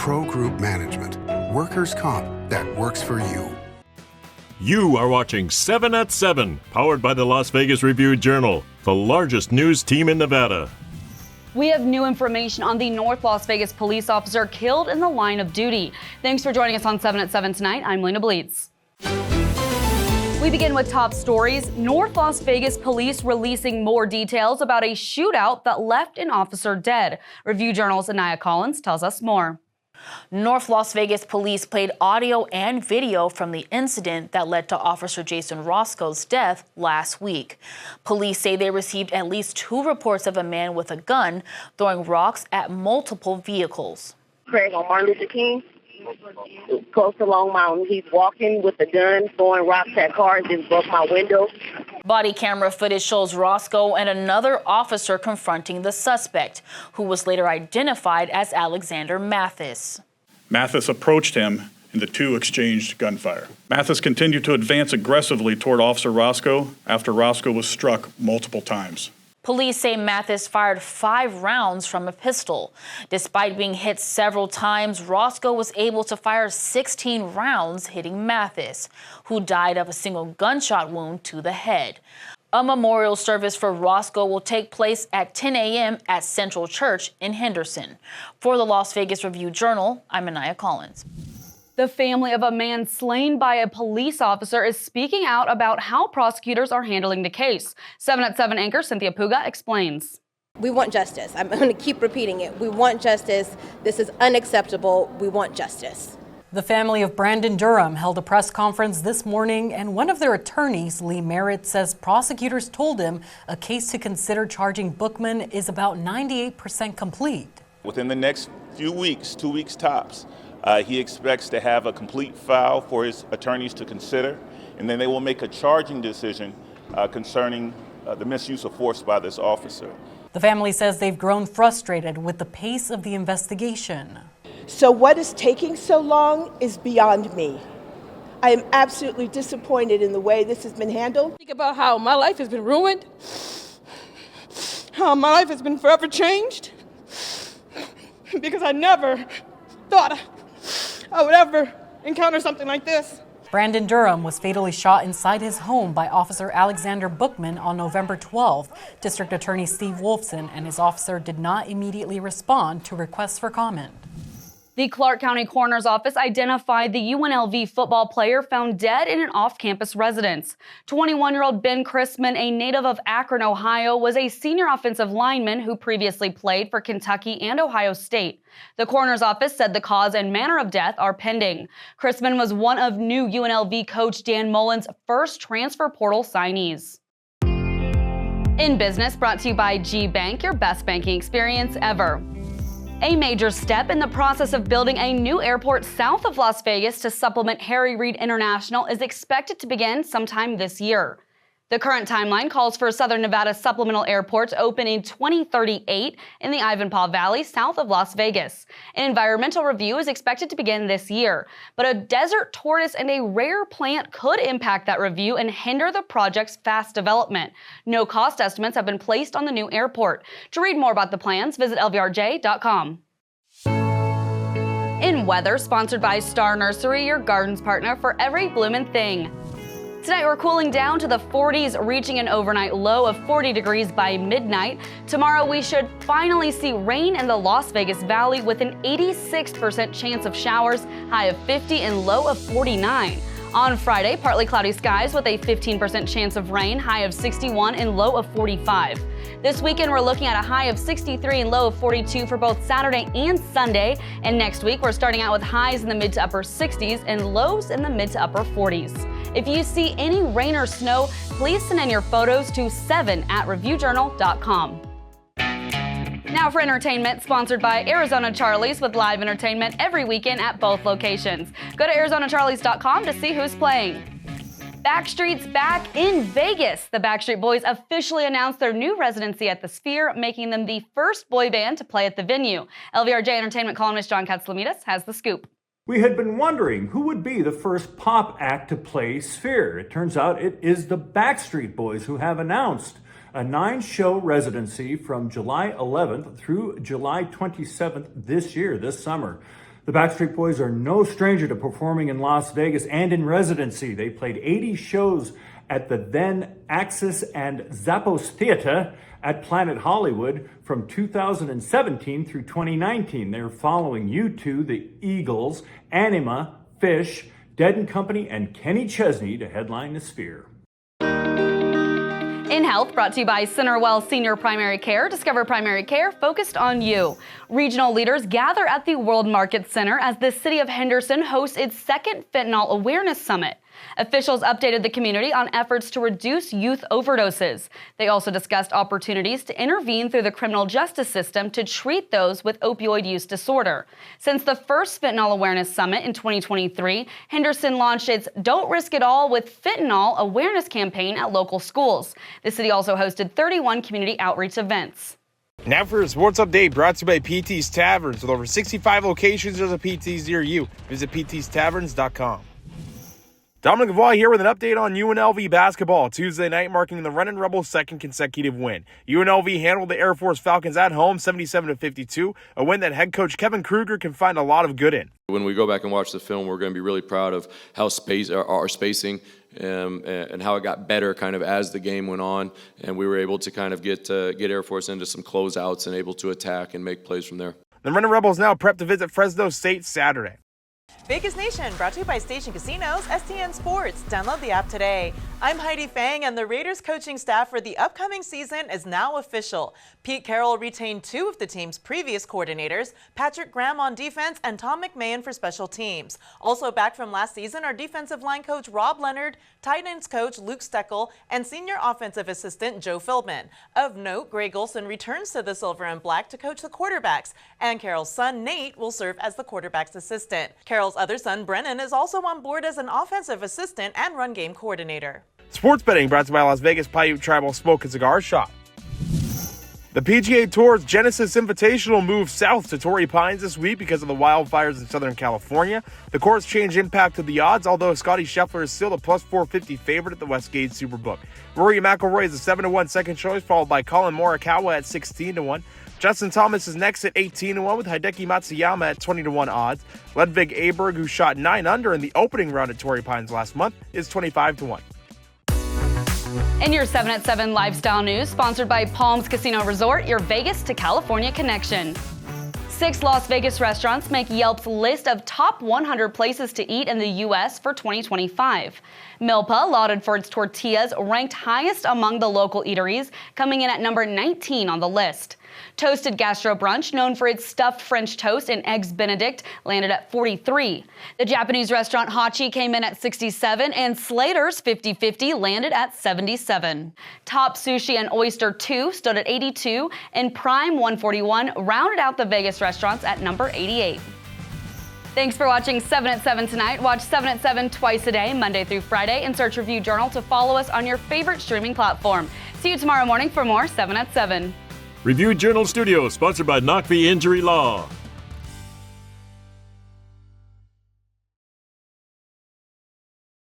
Pro Group Management. Workers' comp that works for you. You are watching 7 at 7, powered by the Las Vegas Review-Journal, the largest news team in Nevada. We have new information on the North Las Vegas police officer killed in the line of duty. Thanks for joining us on 7 at 7 tonight. I'm Lena Bleets. We begin with top stories. North Las Vegas police releasing more details about a shootout that left an officer dead. Review-Journal's Anaya Collins tells us more. North Las Vegas police played audio and video from the incident that led to Officer Jason Roscoe's death last week. Police say they received at least 2 reports of a man with a gun throwing rocks at multiple vehicles. Craig on Martin Luther King, close to Long Mountain. He's walking with a gun, throwing rocks at cars, just broke my window. Body camera footage shows Roscoe and another officer confronting the suspect, who was later identified as Alexander Mathis. Mathis approached him and the two exchanged gunfire. Mathis continued to advance aggressively toward Officer Roscoe after Roscoe was struck multiple times. Police say Mathis fired 5 rounds from a pistol. Despite being hit several times, Roscoe was able to fire 16 rounds, hitting Mathis, who died of a single gunshot wound to the head. A memorial service for Roscoe will take place at 10 a.m. at Central Church in Henderson. For the Las Vegas Review-Journal, I'm Anaya Collins. The family of a man slain by a police officer is speaking out about how prosecutors are handling the case. 7 at 7 anchor Cynthia Puga explains. We want justice. I'm going to keep repeating it. We want justice. This is unacceptable. We want justice. The family of Brandon Durham held a press conference this morning, and one of their attorneys, Lee Merritt, says prosecutors told him a case to consider charging Bookman is about 98% complete. Within the next few weeks, 2 weeks tops, he expects to have a complete file for his attorneys to consider, and then they will make a charging decision concerning the misuse of force by this officer. The family says they've grown frustrated with the pace of the investigation. So what is taking so long is beyond me. I am absolutely disappointed in the way this has been handled. Think about how my life has been ruined, how my life has been forever changed, because I never thought I would ever encounter something like this. Brandon Durham was fatally shot inside his home by Officer Alexander Bookman on November 12th. District Attorney Steve Wolfson and his officer did not immediately respond to requests for comment. The Clark County Coroner's Office identified the UNLV football player found dead in an off-campus residence. 21-year-old Ben Chrisman, a native of Akron, Ohio, was a senior offensive lineman who previously played for Kentucky and Ohio State. The Coroner's Office said the cause and manner of death are pending. Chrisman was one of new UNLV coach Dan Mullen's first transfer portal signees. In Business, brought to you by G Bank, your best banking experience ever. A major step in the process of building a new airport south of Las Vegas to supplement Harry Reid International is expected to begin sometime this year. The current timeline calls for Southern Nevada Supplemental Airport to open in 2038 in the Ivanpah Valley south of Las Vegas. An environmental review is expected to begin this year, but a desert tortoise and a rare plant could impact that review and hinder the project's fast development. No cost estimates have been placed on the new airport. To read more about the plans, visit lvrj.com. In weather, sponsored by Star Nursery, your garden's partner for every bloomin' thing. Tonight we're cooling down to the 40s, reaching an overnight low of 40 degrees by midnight. Tomorrow we should finally see rain in the Las Vegas Valley with an 86% chance of showers, high of 50 and low of 49. On Friday, partly cloudy skies with a 15% chance of rain, high of 61 and low of 45. This weekend, we're looking at a high of 63 and low of 42 for both Saturday and Sunday. And next week, we're starting out with highs in the mid to upper 60s and lows in the mid to upper 40s. If you see any rain or snow, please send in your photos to 7@reviewjournal.com. Now for entertainment, sponsored by Arizona Charlie's with live entertainment every weekend at both locations. Go to ArizonaCharlies.com to see who's playing. Backstreet's back in Vegas. The Backstreet Boys officially announced their new residency at the Sphere, making them the first boy band to play at the venue. LVRJ Entertainment columnist John Katzlamidas has the scoop. We had been wondering who would be the first pop act to play Sphere. It turns out it is the Backstreet Boys, who have announced a 9-show residency from July 11th through July 27th this summer. The Backstreet Boys are no stranger to performing in Las Vegas and in residency. They played 80 shows at the then Axis and Zappos Theater at Planet Hollywood from 2017 through 2019. They're following U2, the Eagles, Anima, Fish, Dead & Company, and Kenny Chesney to headline the Sphere. In Health, brought to you by Centerwell Senior Primary Care. Discover primary care focused on you. Regional leaders gather at the World Market Center as the city of Henderson hosts its second Fentanyl Awareness Summit. Officials updated the community on efforts to reduce youth overdoses. They also discussed opportunities to intervene through the criminal justice system to treat those with opioid use disorder. Since the first Fentanyl Awareness Summit in 2023, Henderson launched its Don't Risk It All with Fentanyl awareness campaign at local schools. The city also hosted 31 community outreach events. Now for a sports update brought to you by PT's Taverns. With over 65 locations, there's a PT's near you. Visit ptstaverns.com. Dominic Lavoie here with an update on UNLV basketball. Tuesday night marking the Runnin' Rebels' second consecutive win. UNLV handled the Air Force Falcons at home 77-52, a win that head coach Kevin Kruger can find a lot of good in. When we go back and watch the film, we're going to be really proud of how our spacing and how it got better kind of as the game went on, and we were able to kind of get Air Force into some closeouts and able to attack and make plays from there. The Runnin' Rebels now prep to visit Fresno State Saturday. Vegas Nation, brought to you by Station Casinos, STN Sports. Download the app today. I'm Heidi Fang, and the Raiders coaching staff for the upcoming season is now official. Pete Carroll retained two of the team's previous coordinators, Patrick Graham on defense and Tom McMahon for special teams. Also back from last season are defensive line coach Rob Leonard, tight ends coach Luke Steckel, and senior offensive assistant Joe Feldman. Of note, Greg Olson returns to the Silver and Black to coach the quarterbacks, and Carroll's son Nate will serve as the quarterback's assistant. Carroll's other son Brennan is also on board as an offensive assistant and run game coordinator. Sports betting brought to you by Las Vegas Paiute Tribal Smoke and Cigar Shop. The PGA Tour's Genesis Invitational moved south to Torrey Pines this week because of the wildfires in Southern California. The course change impacted the odds, although Scotty Scheffler is still the plus 450 favorite at the Westgate Superbook. Rory McIlroy is a 7-1 second choice, followed by Colin Morikawa at 16-1. Justin Thomas is next at 18-1 with Hideki Matsuyama at 20-1 odds. Ludwig Aberg, who shot 9 under in the opening round at Torrey Pines last month, is 25-1. In your 7 at 7 lifestyle news, sponsored by Palms Casino Resort, your Vegas to California connection. 6 Las Vegas restaurants make Yelp's list of top 100 places to eat in the U.S. for 2025. Milpa, lauded for its tortillas, ranked highest among the local eateries, coming in at number 19 on the list. Toasted Gastro Brunch, known for its stuffed French toast and eggs Benedict, landed at 43. The Japanese restaurant Hachi came in at 67, and Slater's 50-50 landed at 77. Top Sushi and Oyster 2 stood at 82, and Prime 141 rounded out the Vegas restaurants at number 88. Thanks for watching 7 at 7 tonight. Watch 7 at 7 twice a day, Monday through Friday, and search Review Journal to follow us on your favorite streaming platform. See you tomorrow morning for more 7 at 7. Review Journal Studios, sponsored by Knockvie Injury Law.